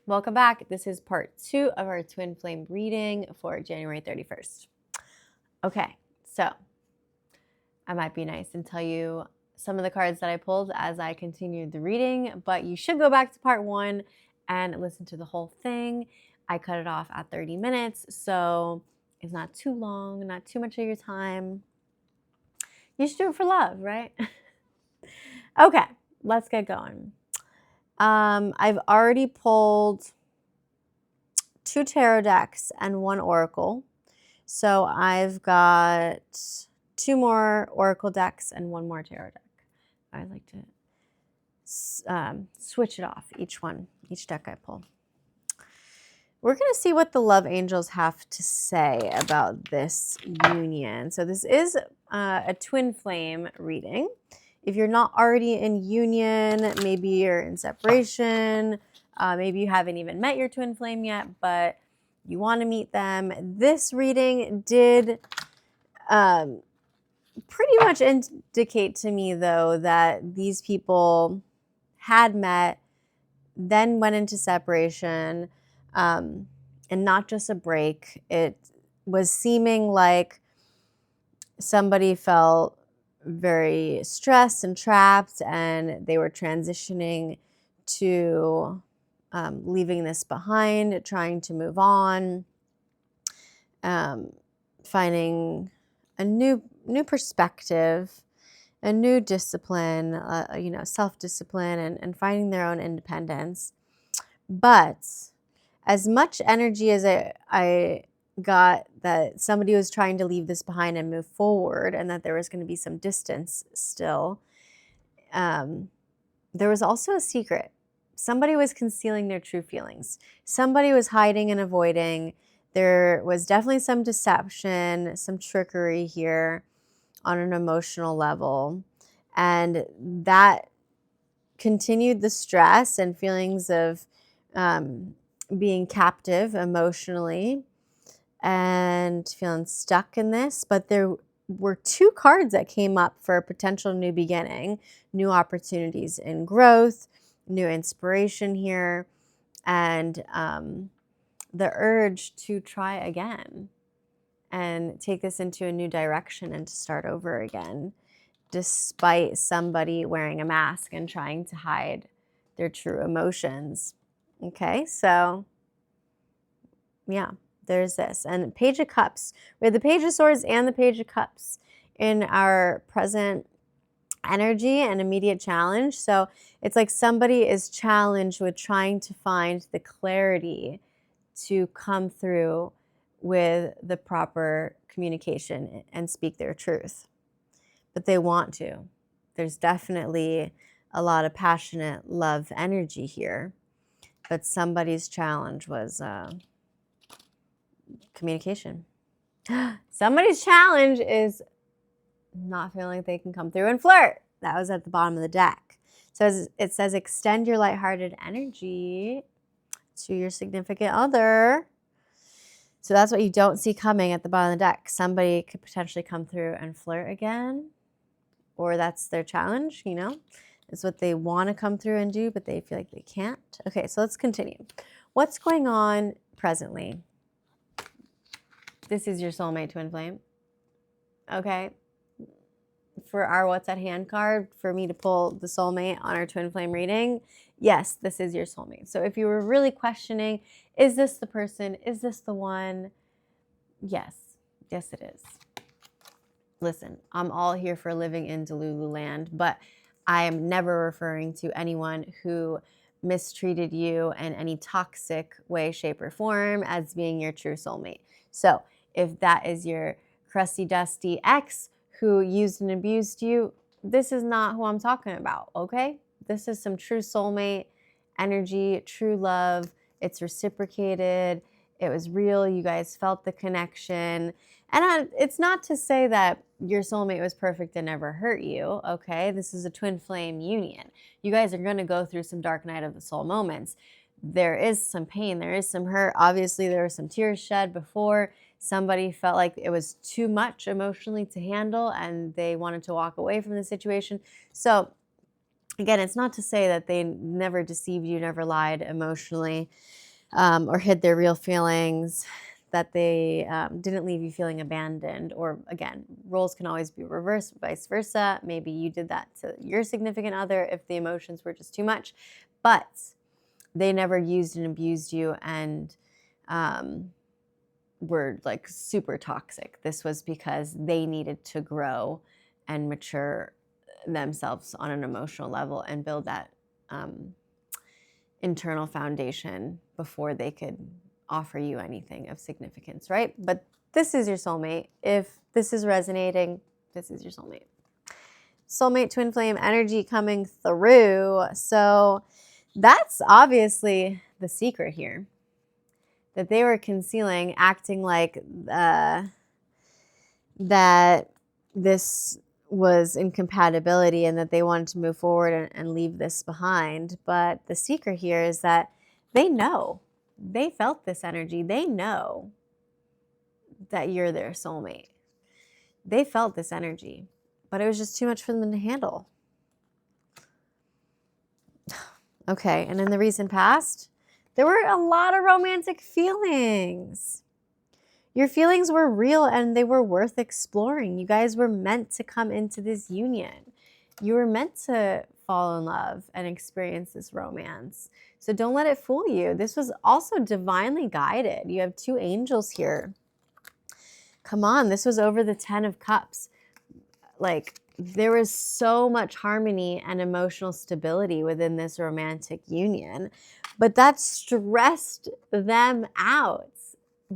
Welcome back. This is part 2 of our twin flame reading for January 31st. Okay, so I might be nice and tell you some of the cards that I pulled as I continued the reading, but you should go back to part 1 and listen to the whole thing. I cut it off at 30 minutes, so it's not too long, not too much of your time. You should do it for love, right? Okay, let's get going. I've already pulled 2 tarot decks and 1 oracle. So I've got 2 more oracle decks and 1 more tarot deck. I like to switch it off, each deck I pull. We're going to see what the love angels have to say about this union. So this is a twin flame reading. If you're not already in union, maybe you're in separation, maybe you haven't even met your twin flame yet, but you want to meet them. This reading did pretty much indicate to me, though, that these people had met, then went into separation, and not just a break. It was seeming like somebody felt very stressed and trapped, and they were transitioning to leaving this behind, trying to move on, finding a new perspective, a new discipline, self-discipline, and finding their own independence. But as much energy as I got that somebody was trying to leave this behind and move forward, and that there was going to be some distance still, there was also a secret. Somebody was concealing their true feelings. Somebody was hiding and avoiding. There was definitely some deception, some trickery here on an emotional level. And that continued the stress and feelings of being captive emotionally and feeling stuck in this. But there were 2 cards that came up for a potential new beginning, new opportunities in growth, new inspiration here, and the urge to try again and take this into a new direction and to start over again, despite somebody wearing a mask and trying to hide their true emotions. Okay, so yeah, there's this. And Page of Cups. We have the Page of Swords and the Page of Cups in our present energy and immediate challenge. So it's like somebody is challenged with trying to find the clarity to come through with the proper communication and speak their truth. But they want to. There's definitely a lot of passionate love energy here. But somebody's challenge was communication. Somebody's challenge is not feeling like they can come through and flirt. That was at the bottom of the deck. So it says extend your lighthearted energy to your significant other. So that's what you don't see coming at the bottom of the deck. Somebody could potentially come through and flirt again, or that's their challenge, It's what they want to come through and do, but they feel like they can't. Okay, so let's continue. What's going on presently? This is your soulmate twin flame. Okay. For our What's at Hand card, for me to pull the soulmate on our twin flame reading, yes, this is your soulmate. So if you were really questioning, is this the person? Is this the one? Yes. Yes, it is. Listen, I'm all here for living in Delulu land, but I am never referring to anyone who mistreated you in any toxic way, shape, or form as being your true soulmate. So if that is your crusty, dusty ex who used and abused you, this is not who I'm talking about, okay? This is some true soulmate energy, true love. It's reciprocated. It was real. You guys felt the connection. And it's not to say that your soulmate was perfect and never hurt you, okay? This is a twin flame union. You guys are going to go through some dark night of the soul moments. There is some pain. There is some hurt. Obviously, there were some tears shed before. Somebody felt like it was too much emotionally to handle and they wanted to walk away from the situation. So Again, it's not to say that they never deceived you, never lied emotionally, or hid their real feelings, that they didn't leave you feeling abandoned. Or again, roles can always be reversed, vice versa. Maybe you did that to your significant other if the emotions were just too much. But they never used and abused you and were like super toxic. This was because they needed to grow and mature themselves on an emotional level and build that internal foundation before they could offer you anything of significance, right? But this is your soulmate. If this is resonating, this is your soulmate. Soulmate twin flame energy coming through. So that's obviously the secret here, that they were concealing, acting like that this was incompatibility and that they wanted to move forward and leave this behind. But the secret here is that they know. They felt this energy. They know that you're their soulmate. They felt this energy, but it was just too much for them to handle. Okay, and in the recent past, there were a lot of romantic feelings. Your feelings were real and they were worth exploring. You guys were meant to come into this union. You were meant to fall in love and experience this romance. So don't let it fool you. This was also divinely guided. You have 2 angels here. Come on, this was over the 10 of Cups. Like, there was so much harmony and emotional stability within this romantic union, but that stressed them out.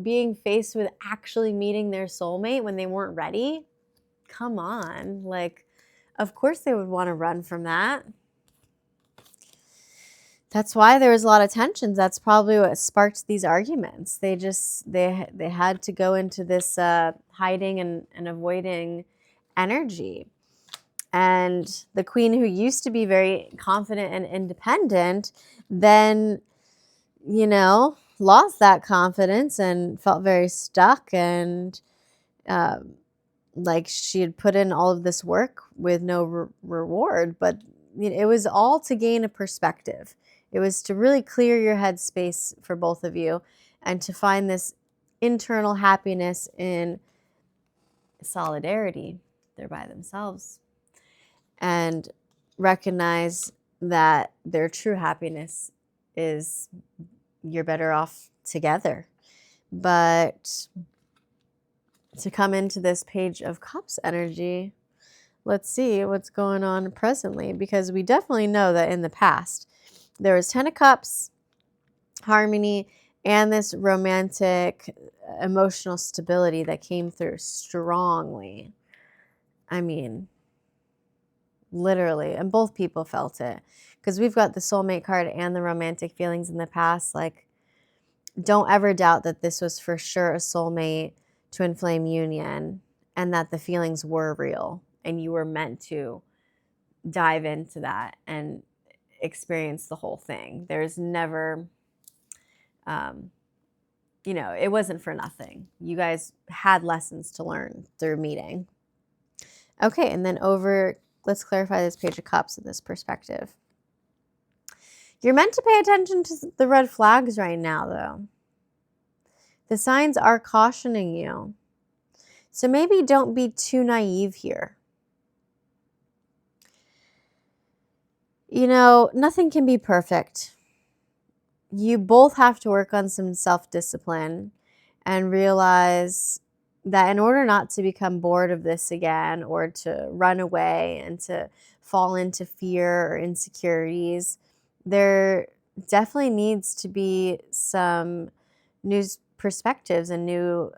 Being faced with actually meeting their soulmate when they weren't ready. Come on. Like, of course they would want to run from that. That's why there was a lot of tensions. That's probably what sparked these arguments. They had to go into this hiding and avoiding energy. And the queen, who used to be very confident and independent, then, lost that confidence and felt very stuck and like she had put in all of this work with no reward. But it was all to gain a perspective. It was to really clear your head space for both of you and to find this internal happiness in solidarity. They're by themselves. And recognize that their true happiness is you're better off together. But to come into this Page of Cups energy, let's see what's going on presently, because we definitely know that in the past there was 10 of Cups, harmony, and this romantic emotional stability that came through strongly. I mean, literally, and both people felt it, because we've got the soulmate card and the romantic feelings in the past. Like, don't ever doubt that this was for sure a soulmate twin flame union and that the feelings were real and you were meant to dive into that and experience the whole thing. There's never, it wasn't for nothing. You guys had lessons to learn through meeting. Okay, and then let's clarify this Page of Cups in this perspective. You're meant to pay attention to the red flags right now, though. The signs are cautioning you. So maybe don't be too naive here. Nothing can be perfect. You both have to work on some self-discipline and realize that in order not to become bored of this again or to run away and to fall into fear or insecurities, there definitely needs to be some new perspectives and new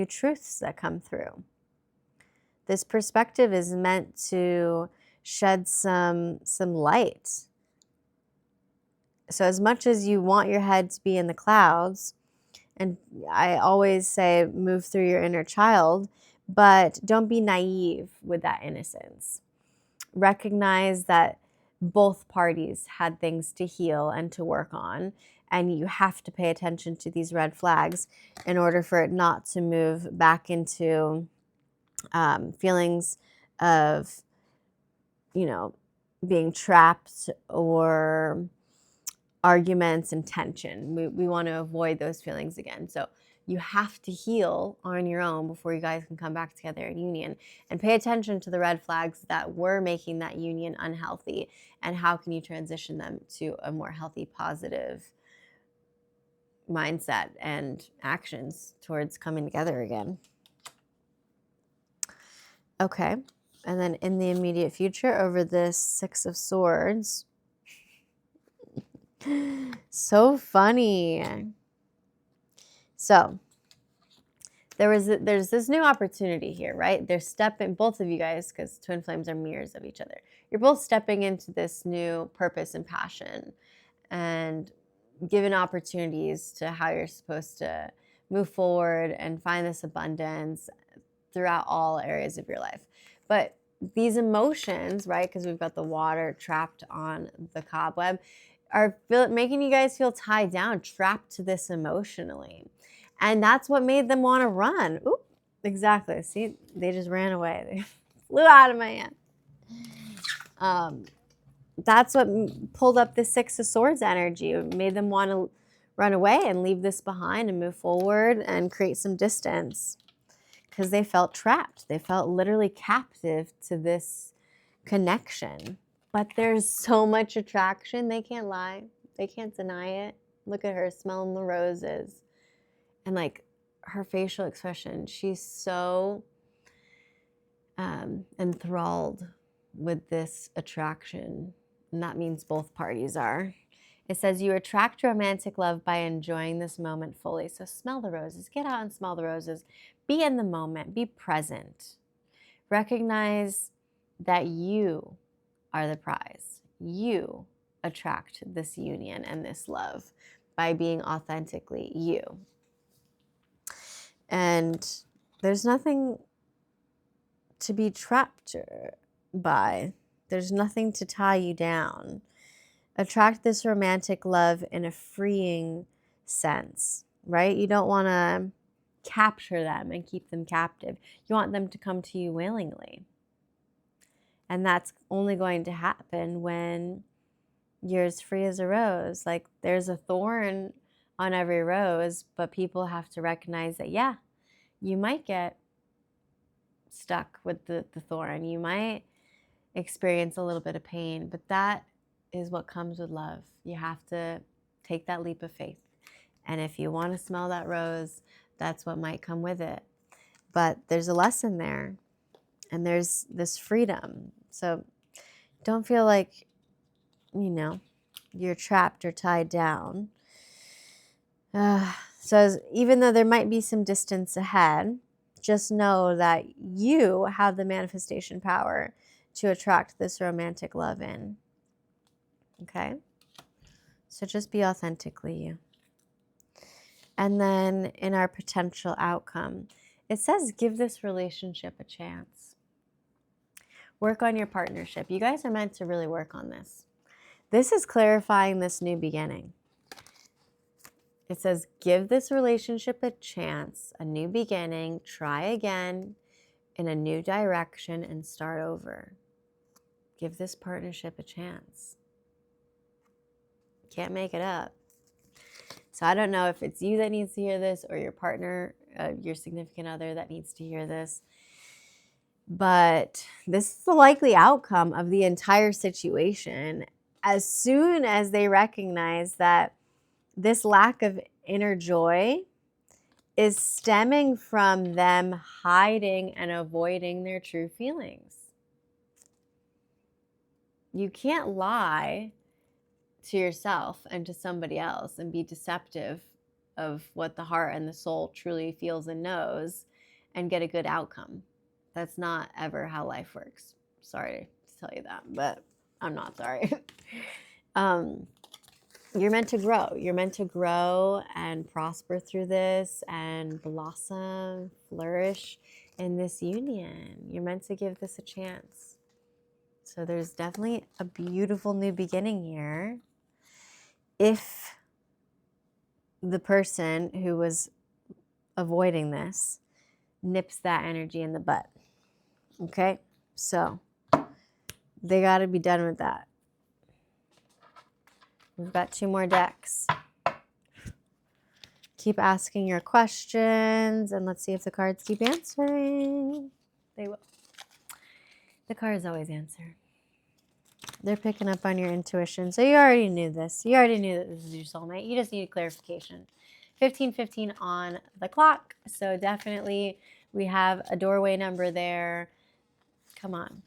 truths that come through. This perspective is meant to shed some light. So as much as you want your head to be in the clouds, and I always say move through your inner child, but don't be naive with that innocence. Recognize that both parties had things to heal and to work on, and you have to pay attention to these red flags in order for it not to move back into feelings of, being trapped or arguments and tension. We want to avoid those feelings again. So you have to heal on your own before you guys can come back together in union, and pay attention to the red flags that were making that union unhealthy, and how can you transition them to a more healthy, positive mindset and actions towards coming together again. Okay. And then in the immediate future, over this Six of Swords, so funny. So there's this new opportunity here, right? They're stepping, both of you guys, because twin flames are mirrors of each other. You're both stepping into this new purpose and passion, and given opportunities to how you're supposed to move forward and find this abundance throughout all areas of your life. But these emotions, right, because we've got the water trapped on the cobweb, are making you guys feel tied down, trapped to this emotionally. And that's what made them want to run. Oop, exactly. See, they just ran away. They flew out of my hand. That's what pulled up the Six of Swords energy. It made them want to run away and leave this behind and move forward and create some distance, because they felt trapped. They felt literally captive to this connection. But there's so much attraction. They can't lie. They can't deny it. Look at her smelling the roses. And like her facial expression, she's so enthralled with this attraction. And that means both parties are. It says you attract romantic love by enjoying this moment fully. So smell the roses. Get out and smell the roses. Be in the moment. Be present. Recognize that you are the prize. You attract this union and this love by being authentically you. And there's nothing to be trapped by. There's nothing to tie you down. Attract this romantic love in a freeing sense, right? You don't want to capture them and keep them captive. You want them to come to you willingly. And that's only going to happen when you're as free as a rose. Like, there's a thorn on every rose, but people have to recognize that, yeah, you might get stuck with the thorn. You might experience a little bit of pain, but that is what comes with love. You have to take that leap of faith. And if you want to smell that rose, that's what might come with it. But there's a lesson there, and there's this freedom. So don't feel like, you're trapped or tied down. So even though there might be some distance ahead, just know that you have the manifestation power to attract this romantic love in. Okay? So just be authentically you. And then in our potential outcome, it says give this relationship a chance. Work on your partnership. You guys are meant to really work on this. This is clarifying this new beginning. It says give this relationship a chance, a new beginning, try again in a new direction and start over. Give this partnership a chance. Can't make it up. So I don't know if it's you that needs to hear this, or your partner, your significant other that needs to hear this. But this is the likely outcome of the entire situation. As soon as they recognize that this lack of inner joy is stemming from them hiding and avoiding their true feelings. You can't lie to yourself and to somebody else and be deceptive of what the heart and the soul truly feels and knows and get a good outcome. That's not ever how life works. Sorry to tell you that, but I'm not sorry. You're meant to grow. You're meant to grow and prosper through this and blossom, flourish in this union. You're meant to give this a chance. So there's definitely a beautiful new beginning here. If the person who was avoiding this nips that energy in the butt. Okay? So They got to be done with that. We've got 2 more decks. Keep asking your questions, and let's see if the cards keep answering. They will. The cards always answer. They're picking up on your intuition. So you already knew this. You already knew that this is your soulmate. You just need clarification. 15:15 on the clock. So definitely we have a doorway number there. Come on.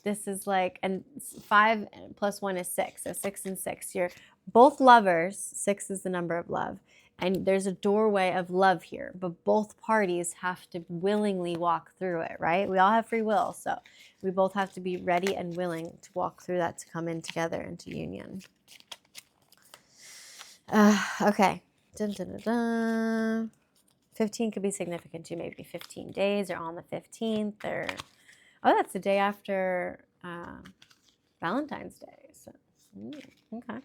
This is like, and 5 plus 1 is 6. So 6 and 6. You're both lovers. 6 is the number of love. And there's a doorway of love here, but both parties have to willingly walk through it, right? We all have free will, so we both have to be ready and willing to walk through that to come in together into union. Okay. Dun, dun, dun, dun. 15 could be significant too, maybe 15 days or on the 15th, or, oh, that's the day after Valentine's Day. So, okay.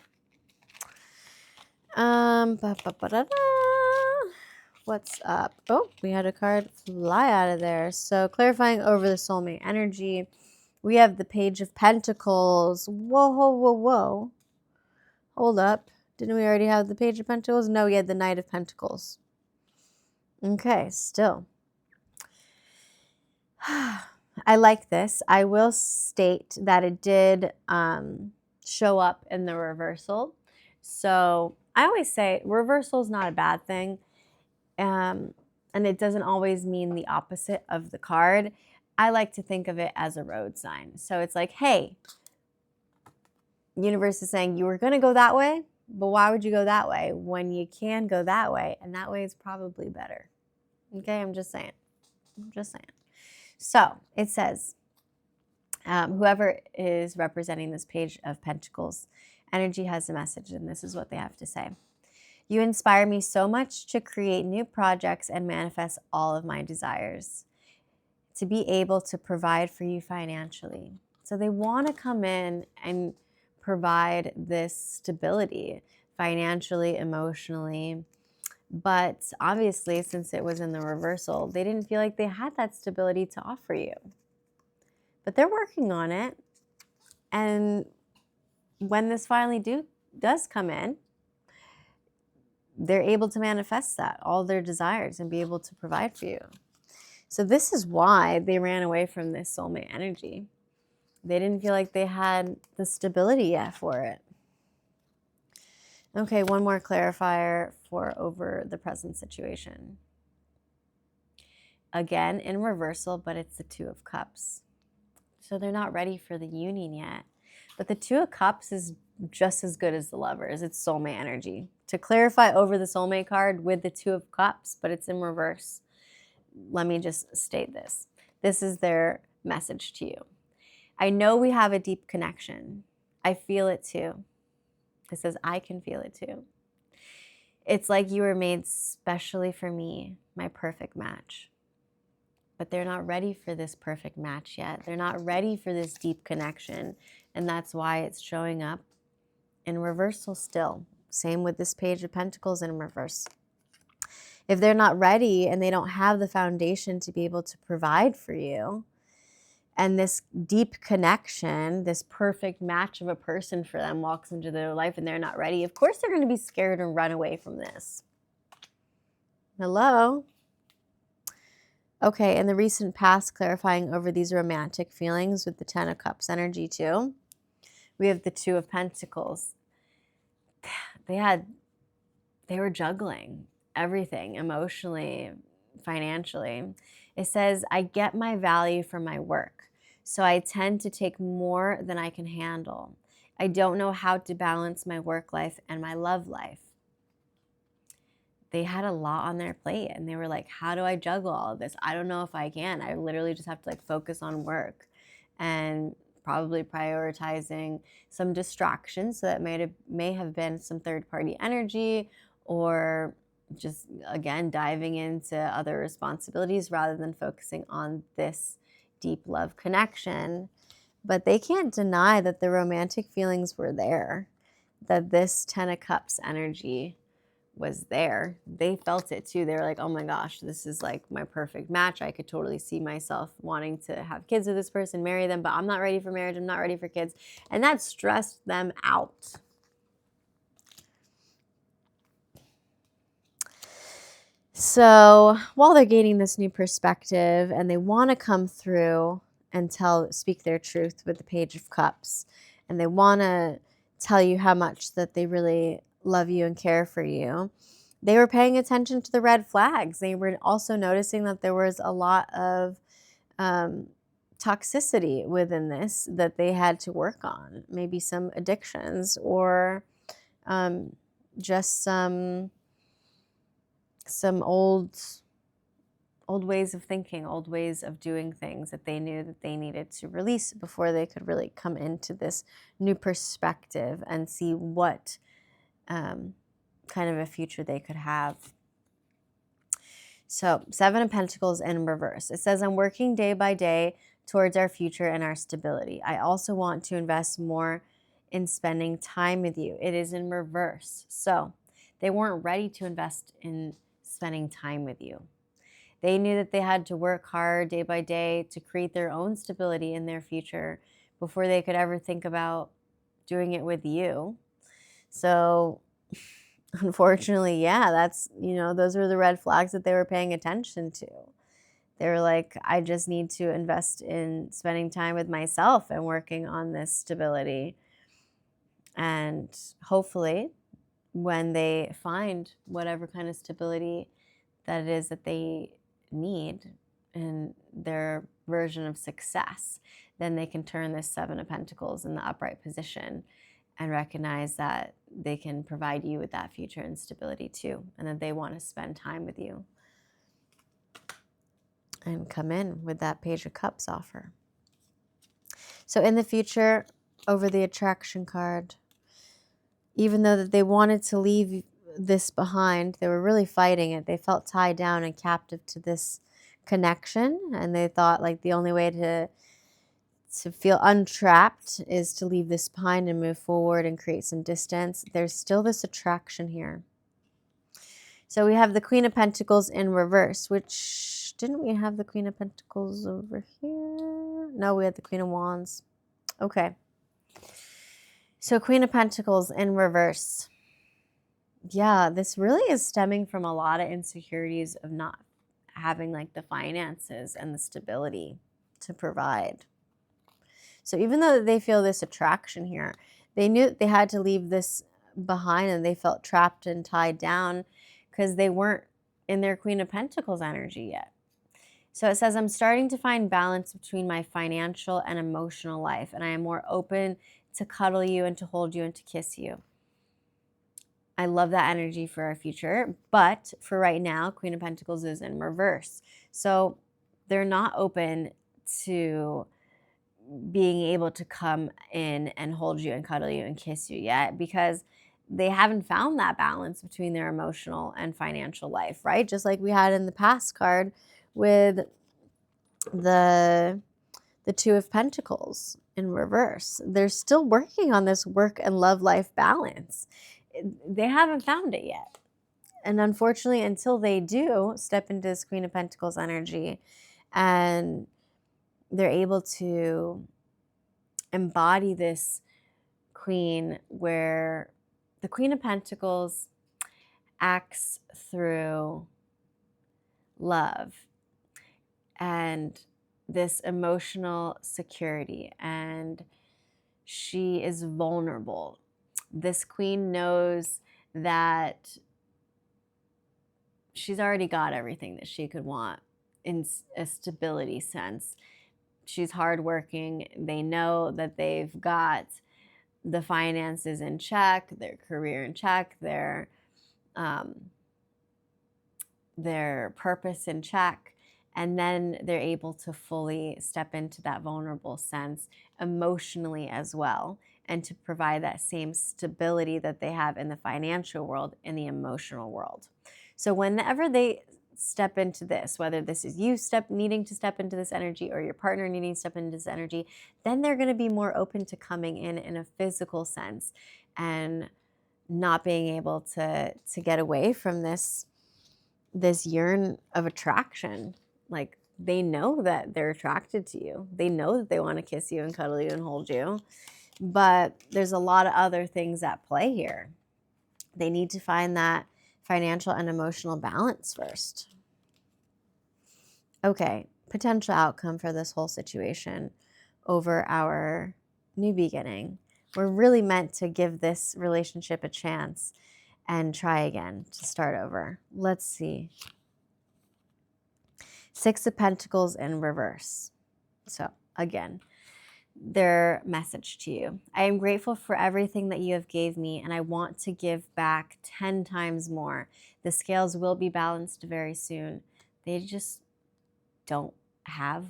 What's up? Oh, we had a card fly out of there. So clarifying over the soulmate energy, we have the Page of Pentacles. Whoa, whoa, whoa, whoa. Hold up. Didn't we already have the Page of Pentacles? No, we had the Knight of Pentacles. Okay, still. I like this. I will state that it did show up in the reversal. So I always say reversal is not a bad thing. And it doesn't always mean the opposite of the card. I like to think of it as a road sign. So it's like, hey, universe is saying you were going to go that way, but why would you go that way when you can go that way? And that way is probably better. Okay, I'm just saying. So it says, whoever is representing this Page of Pentacles, energy has a message, and this is what they have to say. You inspire me so much to create new projects and manifest all of my desires, to be able to provide for you financially. So they want to come in and provide this stability financially, emotionally. But obviously, since it was in the reversal, they didn't feel like they had that stability to offer you. But they're working on it. And when this finally does come in, they're able to manifest that, all their desires, and be able to provide for you. So this is why they ran away from this soulmate energy. They didn't feel like they had the stability yet for it. Okay, one more clarifier for over the present situation. Again, in reversal, but it's the 2 of Cups. So they're not ready for the union yet. But the 2 of Cups is just as good as the Lovers. It's soulmate energy. To clarify over the soulmate card with the 2 of Cups, but it's in reverse. Let me just state this. This is their message to you. I know we have a deep connection. I feel it too. It says, I can feel it too. It's like you were made specially for me, my perfect match. But they're not ready for this perfect match yet. They're not ready for this deep connection. And that's why it's showing up in reversal still. Same with this Page of Pentacles in reverse. If they're not ready and they don't have the foundation to be able to provide for you, and this deep connection, this perfect match of a person for them walks into their life and they're not ready, of course they're going to be scared and run away from this. Hello? Okay, in the recent past, clarifying over these romantic feelings with the 10 of Cups energy too, we have the 2 of Pentacles. They were juggling everything emotionally, financially. It says, I get my value from my work, so I tend to take more than I can handle. I don't know how to balance my work life and my love life. They had a lot on their plate, and they were like, how do I juggle all of this? I don't know if I can. I literally just have to focus on work, and probably prioritizing some distractions. So that may have been some third-party energy, or just, again, diving into other responsibilities rather than focusing on this deep love connection. But they can't deny that the romantic feelings were there, that this 10 of Cups energy was there. They felt it too. They were like, oh my gosh, this is like my perfect match. I could totally see myself wanting to have kids with this person, marry them, but I'm not ready for marriage. I'm not ready for kids. And that stressed them out. So while they're gaining this new perspective and they want to come through and speak their truth with the Page of Cups, and they want to tell you how much that they really love you and care for you, they were paying attention to the red flags. They were also noticing that there was a lot of toxicity within this that they had to work on. Maybe some addictions or just some old ways of thinking, old ways of doing things that they knew that they needed to release before they could really come into this new perspective and see what kind of a future they could have. So 7 of Pentacles in reverse. It says, I'm working day by day towards our future and our stability. I also want to invest more in spending time with you. It is in reverse. So they weren't ready to invest in spending time with you. They knew that they had to work hard day by day to create their own stability in their future before they could ever think about doing it with you. So unfortunately, yeah, that's, those were the red flags that they were paying attention to. They were like, I just need to invest in spending time with myself and working on this stability. And hopefully, when they find whatever kind of stability that it is that they need in their version of success, then they can turn this 7 of Pentacles in the upright position and recognize that they can provide you with that future and stability too, and that they want to spend time with you and come in with that Page of Cups offer. So in the future, over the attraction card, even though that they wanted to leave this behind, they were really fighting it. They felt tied down and captive to this connection, and they thought like the only way to feel untrapped is to leave this behind and move forward and create some distance. There's still this attraction here. So we have the Queen of Pentacles in reverse, which, didn't we have the Queen of Pentacles over here? No, we had the Queen of Wands. Okay. So Queen of Pentacles in reverse. Yeah, this really is stemming from a lot of insecurities of not having like the finances and the stability to provide. So even though they feel this attraction here, they knew that they had to leave this behind, and they felt trapped and tied down because they weren't in their Queen of Pentacles energy yet. So it says, I'm starting to find balance between my financial and emotional life, and I am more open to cuddle you and to hold you and to kiss you. I love that energy for our future, but for right now, Queen of Pentacles is in reverse. So they're not open to being able to come in and hold you and cuddle you and kiss you yet, because they haven't found that balance between their emotional and financial life, right? Just like we had in the past card with the 2 of Pentacles in reverse. They're still working on this work and love life balance. They haven't found it yet. And unfortunately, until they do step into this Queen of Pentacles energy and they're able to embody this queen, where the Queen of Pentacles acts through love and this emotional security, and she is vulnerable. This queen knows that she's already got everything that she could want in a stability sense. She's hardworking. They know that they've got the finances in check, their career in check, their purpose in check. And then they're able to fully step into that vulnerable sense emotionally as well, and to provide that same stability that they have in the financial world in the emotional world. So whenever they step into this, whether this is you needing to step into this energy or your partner needing to step into this energy, then they're going to be more open to coming in a physical sense and not being able to get away from this yearn of attraction. Like, they know that they're attracted to you. They know that they want to kiss you and cuddle you and hold you. But there's a lot of other things at play here. They need to find that financial and emotional balance first. Okay, potential outcome for this whole situation over our new beginning. We're really meant to give this relationship a chance and try again, to start over. Let's see. 6 of Pentacles in reverse. So again, their message to you. I am grateful for everything that you have gave me, and I want to give back 10 times more. The scales will be balanced very soon. They just don't have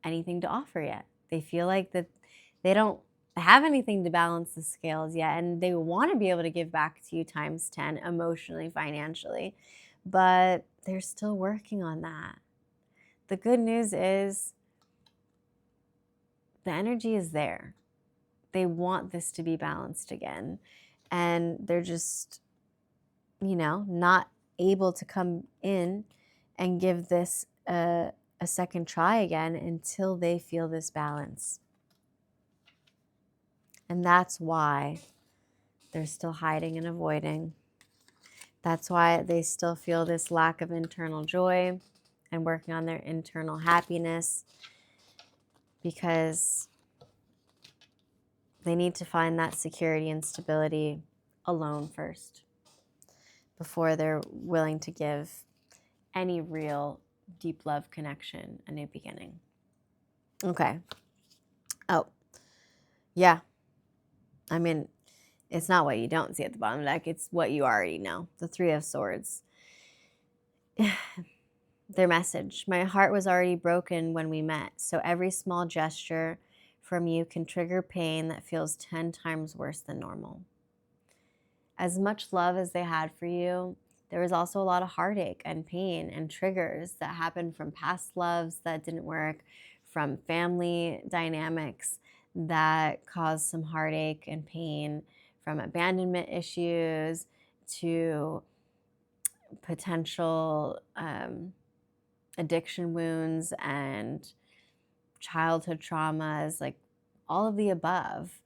anything to offer yet. They feel like that they don't have anything to balance the scales yet, and they want to be able to give back to you times 10 emotionally, financially, but they're still working on that. The good news is the energy is there. They want this to be balanced again, and they're just, not able to come in and give this a second try again until they feel this balance. And that's why they're still hiding and avoiding. That's why they still feel this lack of internal joy and working on their internal happiness, because they need to find that security and stability alone first before they're willing to give any real deep love connection a new beginning. Okay. Oh, yeah. I mean, it's not what you don't see at the bottom of the deck. It's what you already know. The 3 of Swords. Their message. My heart was already broken when we met, so every small gesture from you can trigger pain that feels 10 times worse than normal. As much love as they had for you, there was also a lot of heartache and pain and triggers that happened from past loves that didn't work, from family dynamics that caused some heartache and pain, from abandonment issues to potential addiction wounds and childhood traumas, like all of the above.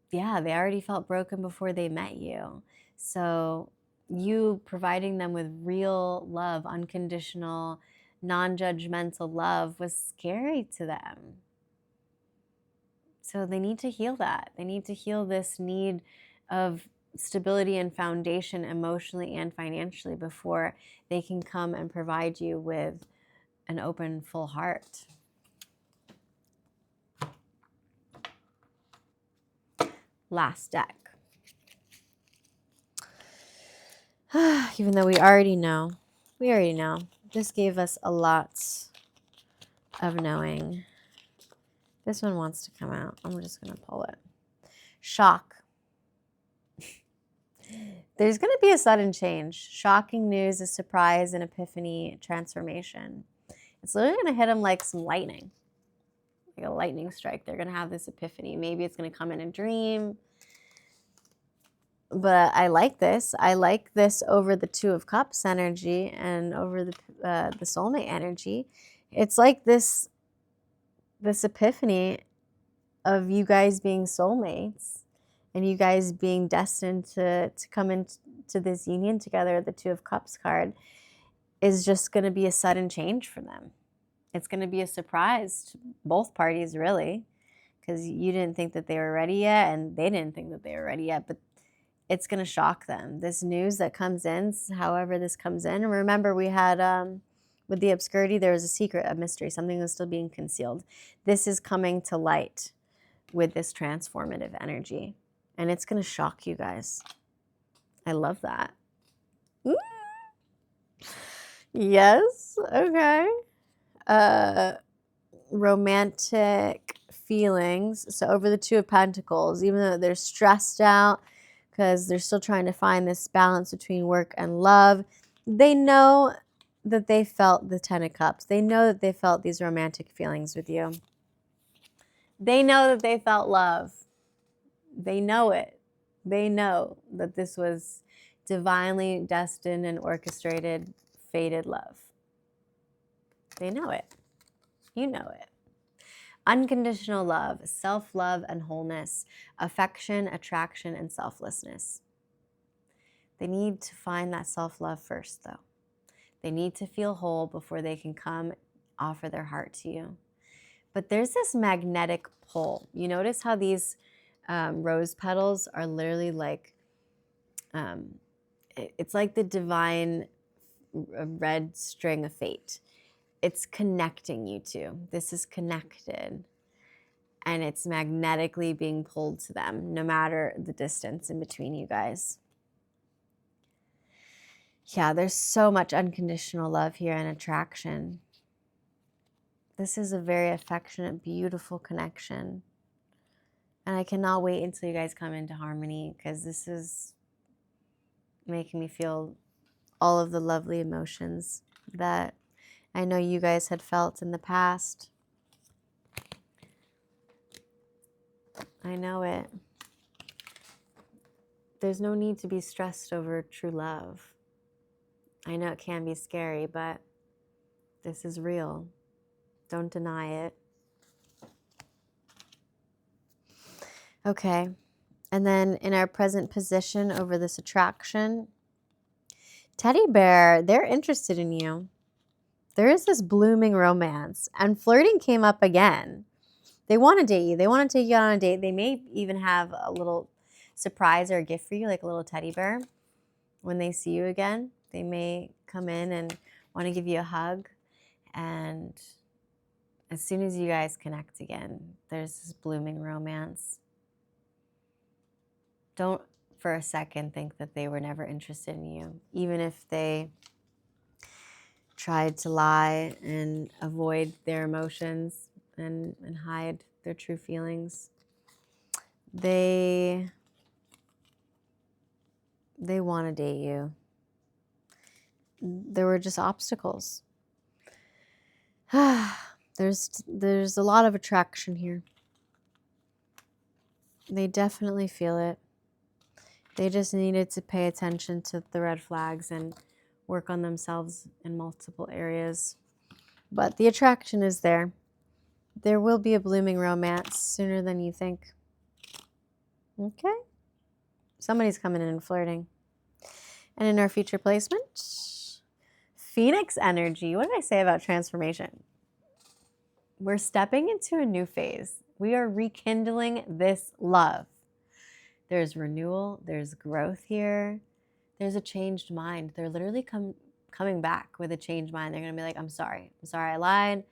Yeah, they already felt broken before they met you. So you providing them with real love, unconditional, non-judgmental love, was scary to them. So they need to heal that. They need to heal this need of stability and foundation emotionally and financially before they can come and provide you with an open, full heart. Last deck. Even though we already know. This gave us a lot of knowing. This one wants to come out. I'm just going to pull it. Shock. There's going to be a sudden change. Shocking news, a surprise, an epiphany, transformation. It's literally going to hit them like some lightning. Like a lightning strike. They're going to have this epiphany. Maybe it's going to come in a dream. But I like this. I like this over the 2 of Cups energy and over the soulmate energy. It's like this epiphany of you guys being soulmates and you guys being destined to come into this union together. The 2 of Cups card is just going to be a sudden change for them. It's going to be a surprise to both parties, really, because you didn't think that they were ready yet and they didn't think that they were ready yet, but it's going to shock them. This news that comes in, however this comes in. And remember, we had, with the obscurity, there was a secret, a mystery, something was still being concealed. This is coming to light with this transformative energy. And it's going to shock you guys. I love that. Ooh. Yes. Okay. Romantic feelings. So over the 2 of Pentacles, even though they're stressed out because they're still trying to find this balance between work and love, they know that they felt the 10 of Cups. They know that they felt these romantic feelings with you. They know that they felt love. They know it. They know that this was divinely destined and orchestrated, fated love. They know it. You know it. Unconditional love, self-love and wholeness, affection, attraction, and selflessness. They need to find that self-love first, though. They need to feel whole before they can come offer their heart to you. But there's this magnetic pull. You notice how these rose petals are literally like, it's like the divine red string of fate. It's connecting you two. This is connected. And it's magnetically being pulled to them, no matter the distance in between you guys. Yeah, there's so much unconditional love here and attraction. This is a very affectionate, beautiful connection. And I cannot wait until you guys come into harmony, because this is making me feel all of the lovely emotions that I know you guys had felt in the past. I know it. There's no need to be stressed over true love. I know it can be scary, but this is real. Don't deny it. Okay. And then in our present position over this attraction, teddy bear, they're interested in you. There is this blooming romance, and flirting came up again. They want to date you. They want to take you out on a date. They may even have a little surprise or a gift for you, like a little teddy bear. When they see you again, they may come in and want to give you a hug. And as soon as you guys connect again, there's this blooming romance. Don't for a second think that they were never interested in you, even if they tried to lie and avoid their emotions and hide their true feelings. They want to date you. There were just obstacles. There's a lot of attraction here. They definitely feel it. They just needed to pay attention to the red flags and work on themselves in multiple areas. But the attraction is there. There will be a blooming romance sooner than you think. Okay? Somebody's coming in and flirting. And in our future placement, Phoenix energy. What did I say about transformation? We're stepping into a new phase. We are rekindling this love. There's renewal. There's growth here. There's a changed mind. They're literally coming back with a changed mind. They're going to be like, I'm sorry. I'm sorry I lied.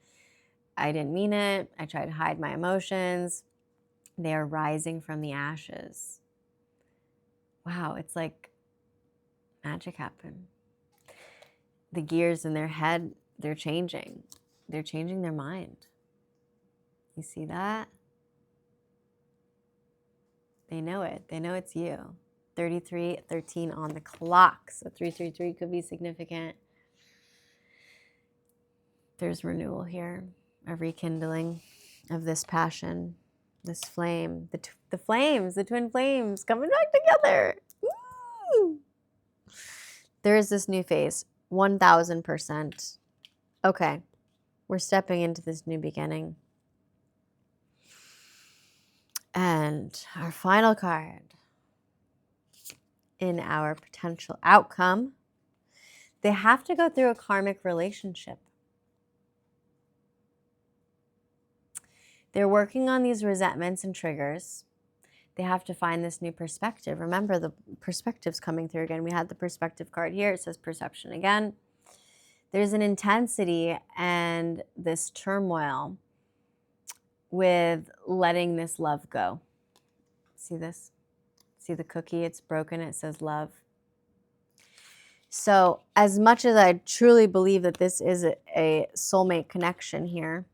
I didn't mean it. I tried to hide my emotions. They are rising from the ashes. Wow, it's like magic happened. The gears in their head, they're changing. They're changing their mind. You see that? They know it. They know it's you. 3313 on the clock. So 333 could be significant. There's renewal here, a rekindling of this passion, this flame, the flames, the twin flames coming back together. Woo! There is this new phase, 1000%. Okay, we're stepping into this new beginning. And our final card in our potential outcome, they have to go through a karmic relationship. They're working on these resentments and triggers. They have to find this new perspective. Remember, the perspective's coming through again. We had the perspective card here. It says perception again. There's an intensity and this turmoil with letting this love go. See this? See the cookie? It's broken. It says love. So as much as I truly believe that this is a soulmate connection here,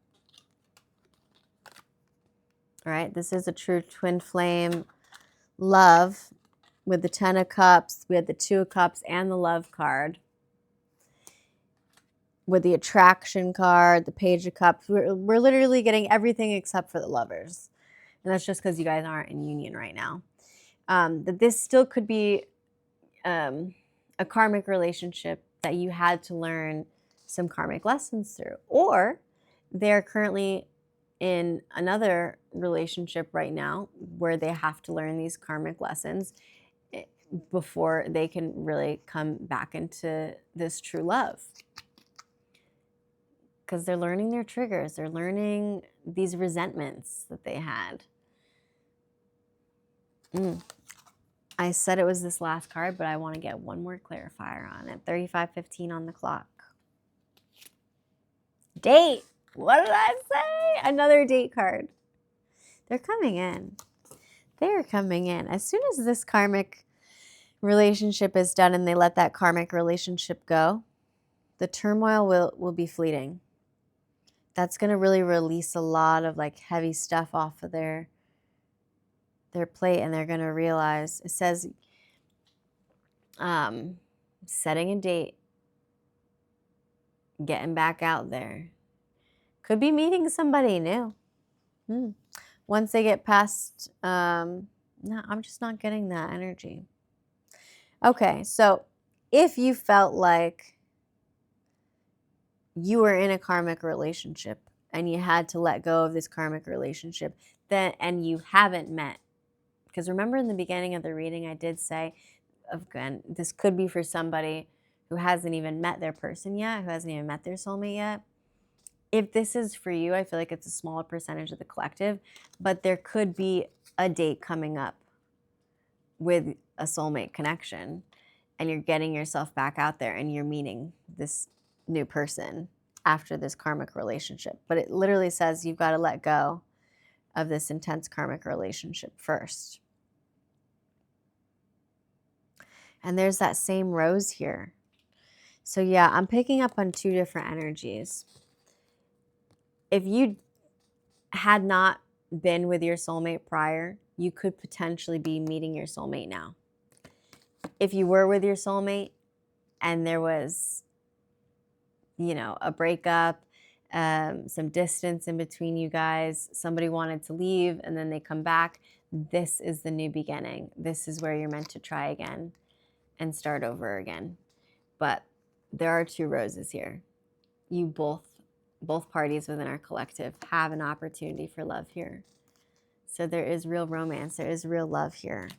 all right, this is a true twin flame love with the 10 of cups. We had the 2 of cups and the love card. With the attraction card, the page of cups, we're literally getting everything except for the lovers. And that's just because you guys aren't in union right now. that this still could be a karmic relationship that you had to learn some karmic lessons through, or they're currently in another relationship right now where they have to learn these karmic lessons before they can really come back into this true love. Because they're learning their triggers, they're learning these resentments that they had. I said it was this last card, but I want to get one more clarifier on it. 35:15 on the clock. Date. What did I say? Another date card. They're coming in. They're coming in. As soon as this karmic relationship is done and they let that karmic relationship go, the turmoil will be fleeting. That's going to really release a lot of like heavy stuff off of their plate, and they're going to realize, it says setting a date, getting back out there. Could be meeting somebody new. Once they get past, no, I'm just not getting that energy. Okay, so if you felt like you were in a karmic relationship and you had to let go of this karmic relationship, then, and you haven't met, because remember in the beginning of the reading, I did say, again, this could be for somebody who hasn't even met their person yet, who hasn't even met their soulmate yet. If this is for you, I feel like it's a smaller percentage of the collective, but there could be a date coming up with a soulmate connection, and you're getting yourself back out there and you're meeting this new person after this karmic relationship. But it literally says you've got to let go of this intense karmic relationship first. And there's that same rose here. So yeah, I'm picking up on two different energies. If you had not been with your soulmate prior, you could potentially be meeting your soulmate now. If you were with your soulmate and there was, a breakup, some distance in between you guys, somebody wanted to leave and then they come back, this is the new beginning. This is where you're meant to try again and start over again. But there are two roses here. You both parties within our collective have an opportunity for love here. So there is real romance. There is real love here.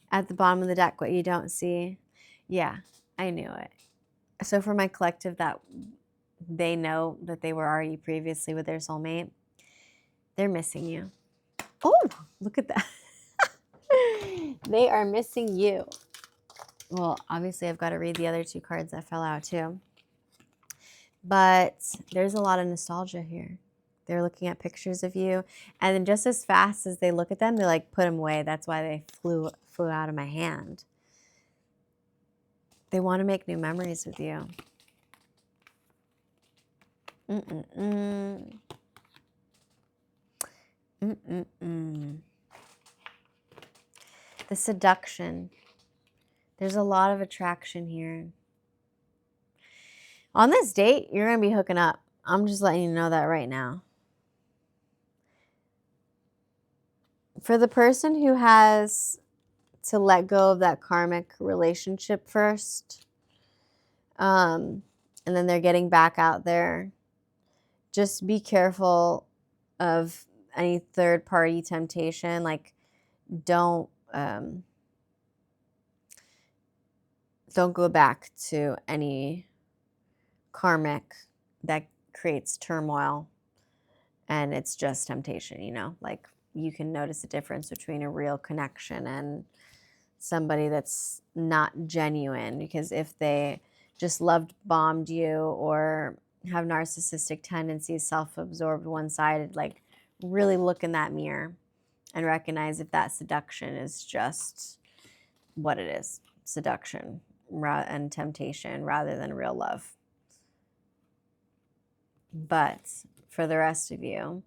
At the bottom of the deck, what you don't see. Yeah, I knew it. So for my collective, that they know that they were already previously with their soulmate, they're missing you. Oh, look at that. They are missing you. Well, obviously I've got to read the other two cards that fell out too. But there's a lot of nostalgia here. They're looking at pictures of you, and then just as fast as they look at them, they like put them away. That's why they flew out of my hand. They want to make new memories with you. The seduction. There's a lot of attraction here. On this date, you're going to be hooking up. I'm just letting you know that right now. For the person who has to let go of that karmic relationship first, and then they're getting back out there, just be careful of any third-party temptation. Like, don't go back to any karmic that creates turmoil and it's just temptation, like you can notice a difference between a real connection and somebody that's not genuine, because if they just bombed you or have narcissistic tendencies, self-absorbed, one-sided, like really look in that mirror and recognize if that seduction is just what it is, seduction and temptation rather than real love. But for the rest of you,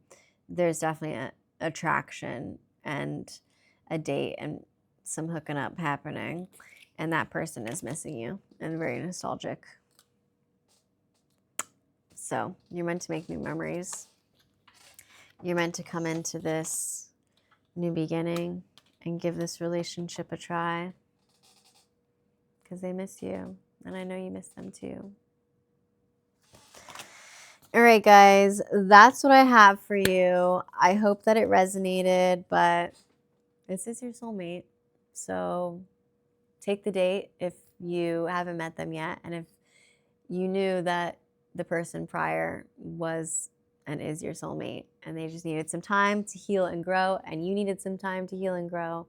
there's definitely an attraction and a date and some hooking up happening, and that person is missing you and very nostalgic. So you're meant to make new memories. You're meant to come into this new beginning and give this relationship a try because they miss you. And I know you miss them too. All right, guys, that's what I have for you. I hope that it resonated, but this is your soulmate. So take the date if you haven't met them yet. And if you knew that the person prior was and is your soulmate and they just needed some time to heal and grow, and you needed some time to heal and grow,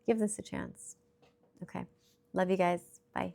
give this a chance. Okay. Love you guys. Bye.